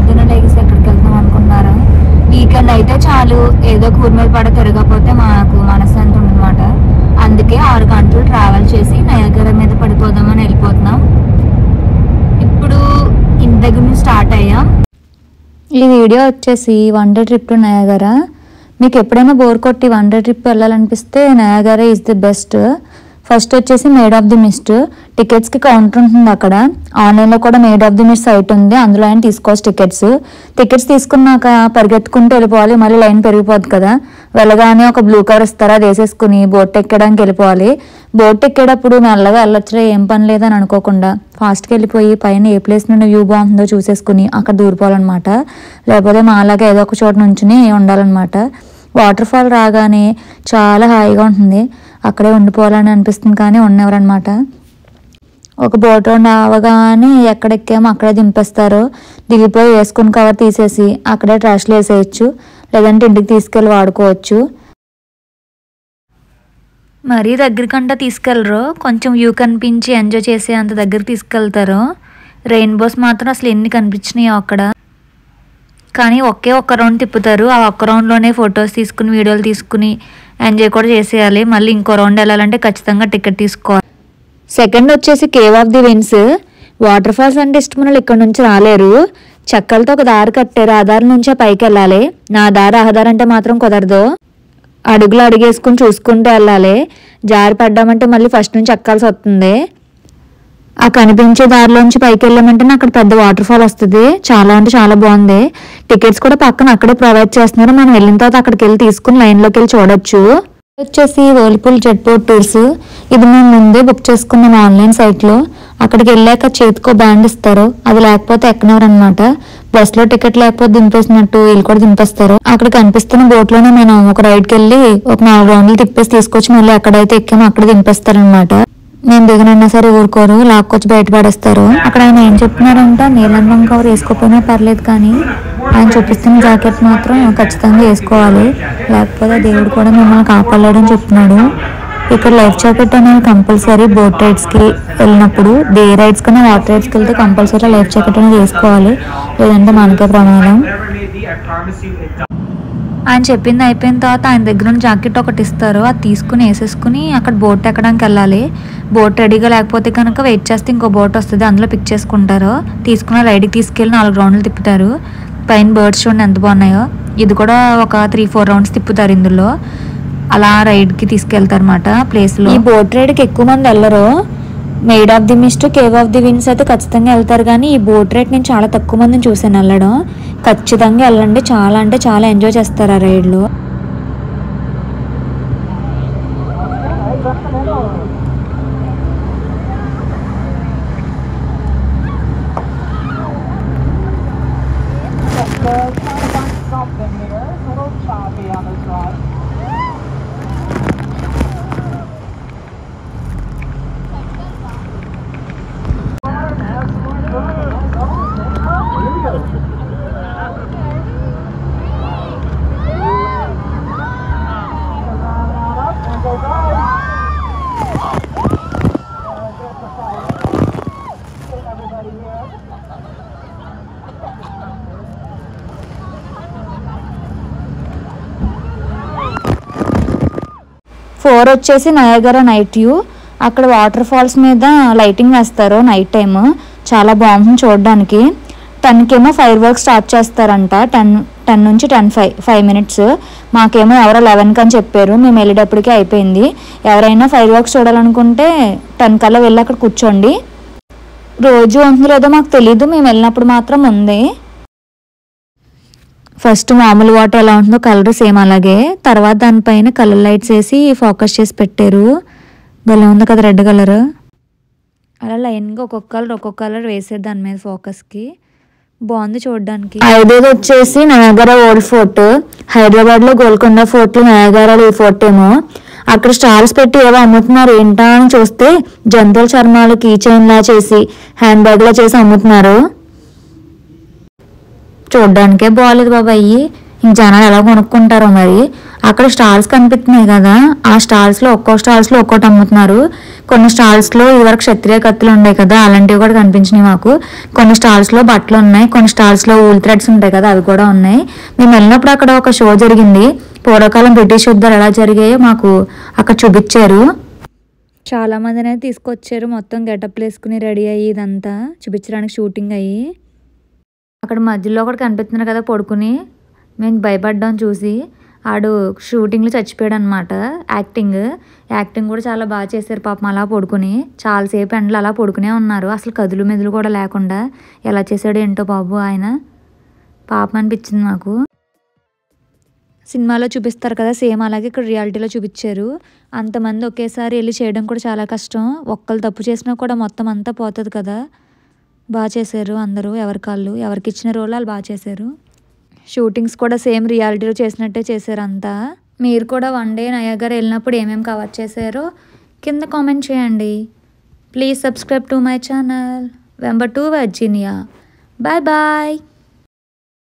పొద్దున్న లేచి ఎక్కడికి వెళ్తాం అనుకున్నారు. వీకెండ్ అయితే చాలు, ఏదో కూర మీద పడ తిరగకపోతే మాకు మనశ్శాంతి ఉందన్నమాట. అందుకే 6 గంటలు ట్రావెల్ చేసి నయాగరా మీద పడిపోదామని వెళ్ళిపోతున్నాం. ఇప్పుడు ఇంటి దగ్గర నుంచి స్టార్ట్ అయ్యాం. ఈ వీడియో వచ్చేసి 1 డే ట్రిప్ టు నయాగరా. మీకు ఎప్పుడైనా బోర్ కొట్టి 1 డే ట్రిప్ వెళ్ళాలనిపిస్తే Niagara is the best. First వచ్చేసి మేడ్ ఆఫ్ ది మిస్ట్. టికెట్స్కి కౌంటర్ ఉంటుంది అక్కడ. ఆన్లైన్లో కూడా maid of the mist site ఉంది, అందులో అయినా తీసుకోవచ్చు టికెట్స్ తీసుకున్నాక పరిగెత్తుకుంటూ వెళ్ళిపోవాలి. మళ్ళీ లైన్ పెరిగిపోద్ది కదా. వెళ్ళగానే ఒక బ్లూ కవర్ ఇస్తారా, అది వేసేసుకుని బోట్ ఎక్కడానికి వెళ్ళిపోవాలి. బోట్ ఎక్కేటప్పుడు మెల్లగా వెళ్ళొచ్చులే, ఏం పని లేదని అనుకోకుండా ఫాస్ట్గా వెళ్ళిపోయి పైన ఏ ప్లేస్ నుండి వ్యూ బాగుందో చూసేసుకుని అక్కడ దూరిపోవాలన్నమాట. లేకపోతే మాలాగా ఏదో ఒక చోట నుంచుని ఉండాలన్నమాట. వాటర్ ఫాల్ రాగానే చాలా హాయిగా ఉంటుంది, అక్కడే ఉండిపోవాలని అనిపిస్తుంది, కానీ ఉండేవారనమాట. ఒక బోట్ అవగానే ఎక్కడెక్కామో అక్కడే దింపేస్తారు. దిగిపోయి వేసుకుని కవర్ తీసేసి అక్కడే ట్రాష్లో వేసేయచ్చు, లేదంటే ఇంటికి తీసుకెళ్ళి వాడుకోవచ్చు. మరీ దగ్గరికంటా తీసుకెళ్ళరు, కొంచెం వ్యూ కనిపించి ఎంజాయ్ చేసే అంత దగ్గర తీసుకెళ్తారు. రెయిన్బోస్ మాత్రం అసలు ఎన్ని కనిపించినాయో అక్కడ. కానీ ఒక్క రౌండ్ తిప్పుతారు. ఆ ఒక్క రౌండ్లోనే ఫొటోస్ తీసుకుని వీడియోలు తీసుకుని ఎంజాయ్ కూడా చేసేయాలి. మళ్ళీ ఇంకో రౌండ్ వెళ్ళాలంటే ఖచ్చితంగా టికెట్ తీసుకోవాలి. సెకండ్ వచ్చేసి Cave of the Winds. Water falls అంటే ఇష్టం వాళ్ళు ఇక్కడ నుంచి రాలేరు. చెక్కలతో ఒక దారి కట్టారు, ఆ దారి నుంచే పైకి వెళ్ళాలి. నా దారి ఆధార్ అంటే మాత్రం కుదరదు. అడుగులు అడిగేసుకుని చూసుకుంటూ వెళ్ళాలి. జారి పడ్డామంటే మళ్ళీ ఫస్ట్ నుంచి ఎక్కాల్సి వస్తుంది. ఆ కనిపించే దారిలోంచి పైకి వెళ్ళామంటేనే అక్కడ పెద్ద వాటర్ ఫాల్ వస్తుంది. చాలా అంటే చాలా బాగుంది. టికెట్స్ కూడా పక్కన అక్కడే ప్రొవైడ్ చేస్తున్నారు. మనం వెళ్ళిన తర్వాత అక్కడికి వెళ్ళి తీసుకుని లైన్లోకి వెళ్ళి చూడొచ్చు. వచ్చేసి వర్ల్పూల్ జెట్ బోట్ టూర్స్. ఇది మేము ముందే బుక్ చేసుకున్నాం ఆన్లైన్ సైట్లో. అక్కడికి వెళ్ళాక చేతికో బ్యాండ్ ఇస్తారు, అది లేకపోతే ఎక్కనవరు అనమాట. బస్లో టికెట్ లేకపోతే దింపేసినట్టు వీళ్ళు కూడా దింపేస్తారు. అక్కడ కనిపిస్తున్న బోట్లోనే మనం ఒక రైడ్కి వెళ్ళి ఒక 4 రౌండ్లు తిప్పేసి తీసుకొచ్చి మళ్ళీ ఎక్కడైతే ఎక్కామో అక్కడ దింపేస్తారనమాట. నేను దిగనన్నా సరే ఊరుకోరు, లాక్కొచ్చి బయట పడేస్తారు. అక్కడ ఆయన ఏం చెప్తున్నారంటే నీలం కవర్ వేసుకోకపోయినా పర్లేదు, కానీ ఆయన చూపిస్తున్న జాకెట్ మాత్రం ఖచ్చితంగా వేసుకోవాలి, లేకపోతే దేవుడు కూడా మిమ్మల్ని కాపాడలేడని చెప్తున్నాడు. ఇక్కడ లైఫ్ జాకెట్ అనేది కంపల్సరీ. బోట్ రైడ్స్కి వెళ్ళినప్పుడు, డే రైడ్స్ కన్నా వాటర్ రైడ్స్కి వెళ్తే కంపల్సరీ లైఫ్ జాకెట్ అనేది వేసుకోవాలి, లేదంటే మనకే ప్రమాదం. ఆయన చెప్పింది అయిపోయిన తర్వాత ఆయన దగ్గర ఉన్న జాకెట్ ఒకటి ఇస్తారు, అది తీసుకుని వేసేసుకుని అక్కడ బోట్ ఎక్కడానికి వెళ్ళాలి. బోట్ రెడీగా లేకపోతే కనుక వెయిట్ చేస్తే ఇంకో బోట్ వస్తుంది, అందులో పిక్ చేసుకుంటారు. తీసుకున్న రైడ్కి తీసుకెళ్ళి 4 రౌండ్లు తిప్పుతారు. పైన బర్డ్స్ చూడండి ఎంత బాగున్నాయో. ఇది కూడా ఒక 3-4 రౌండ్స్ తిప్పుతారు ఇందులో. అలా రైడ్కి తీసుకెళ్తారు అన్నమాట ప్లేస్లో. ఈ బోట్ రైడ్కి ఎక్కువ మంది వెళ్ళరు. Maid of the Mist, Cave of the Winds అయితే ఖచ్చితంగా వెళ్తారు, కానీ ఈ బోట్ రైడ్ నేను చాలా తక్కువ మందిని చూసాను వెళ్ళడం. ఖచ్చితంగా వెళ్ళండి, చాలా అంటే చాలా ఎంజాయ్ చేస్తారు ఆ రైడ్లో. ఫోర్ వచ్చేసి నయాగరా నైట్ వ్యూ. అక్కడ వాటర్ ఫాల్స్ మీద లైటింగ్ వేస్తారు నైట్ టైమ్, చాలా బాగుంటుంది చూడడానికి. 10కేమో ఫైర్ వర్క్ స్టార్ట్ చేస్తారంట. 10 నుంచి 10:05 మినిట్స్. మాకేమో ఎవరో 11 అని చెప్పారు, మేము వెళ్ళేటప్పటికే అయిపోయింది. ఎవరైనా ఫైర్ వర్క్స్ చూడాలనుకుంటే 10 కల్లా వెళ్ళి అక్కడ కూర్చోండి. రోజు ఉంటుందో లేదో మాకు తెలీదు, మేము వెళ్ళినప్పుడు మాత్రం ఉంది. ఫస్ట్ మామూలు వాటర్ ఎలా ఉంటుందో కలర్ సేమ్ అలాగే, తర్వాత దానిపైన కలర్ లైట్స్ వేసి ఫోకస్ చేసి పెట్టారు. భలే ఉంది కదా రెడ్ కలర్. అలా లైన్గా ఒక్కొక్క కలర్ వేసేది దాని మీద ఫోకస్కి, బాగుంది చూడడానికి. 5వ వచ్చేసి నయాగరా ఓల్డ్ ఫోర్ట్. హైదరాబాద్లో గోల్కొండ ఫోర్ట్లు, నయాగరాలో ఈ ఫోర్ట్ ఏమో. అక్కడ స్టాల్స్ పెట్టి ఏవో అమ్ముతున్నారు. ఏంటా అని చూస్తే జంతువుల చర్మాలు కీ చైన్లా చేసి హ్యాండ్ బ్యాగ్లా చేసి అమ్ముతున్నారు. చూడ్డానికే బాగాలేదు బాబాయి, ఇంక జనాలు ఎలా కొనుక్కుంటారో మరి. అక్కడ స్టాల్స్ కనిపిస్తున్నాయి కదా, ఆ స్టాల్స్లో ఒక్కో స్టాల్స్లో ఒక్కోటి అమ్ముతున్నారు. కొన్ని స్టాల్స్లో ఇదివరకు క్షత్రియ కత్తులు ఉన్నాయి కదా, అలాంటివి కూడా కనిపించినాయి మాకు. కొన్ని స్టాల్స్లో బట్టలు ఉన్నాయి, కొన్ని స్టాల్స్లో ఊల్ థ్రెడ్స్ ఉంటాయి కదా, అవి కూడా ఉన్నాయి. మేము వెళ్ళినప్పుడు అక్కడ ఒక షో జరిగింది, పూర్వకాలం బ్రిటిష్ యుద్ధాలు ఎలా జరిగాయో మాకు అక్కడ చూపించారు. చాలా మంది అనేది తీసుకొచ్చారు, మొత్తం గెటప్లు వేసుకుని రెడీ అయ్యి ఇదంతా చూపించడానికి షూటింగ్ అయ్యి. అక్కడ మధ్యలో ఒకటి కనిపిస్తున్నారు కదా పడుకుని, మేము భయపడ్డాం చూసి. ఆడు షూటింగ్లో చచ్చిపోయాడు అనమాట. యాక్టింగ్ కూడా చాలా బాగా చేశారు పాపం, అలా పడుకుని చాలాసేపు ఎండలు అలా పడుకునే ఉన్నారు, అసలు కదులు మెదులు కూడా లేకుండా. ఎలా చేశాడు ఏంటో బాబు ఆయన, పాపం అనిపించింది నాకు. సినిమాలో చూపిస్తారు కదా సేమ్ అలాగే ఇక్కడ రియాలిటీలో చూపించారు. అంతమంది ఒకేసారి వెళ్ళి చేయడం కూడా చాలా కష్టం, ఒక్కళ్ళు తప్పు చేసినా కూడా మొత్తం అంతా పోతుంది కదా. బాగా చేశారు అందరూ, ఎవరికి ఇచ్చిన రోల్ వాళ్ళు బాగా చేశారు. షూటింగ్స్ కూడా సేమ్ రియాలిటీలో చేసినట్టే చేశారు అంతా. మీరు కూడా వన్ డే నయాగరా వెళ్ళినప్పుడు ఏమేమి కవర్ చేశారో కింద కామెంట్ చేయండి. Please subscribe to my channel వెంబర్ టు వర్జీనియా. Bye bye.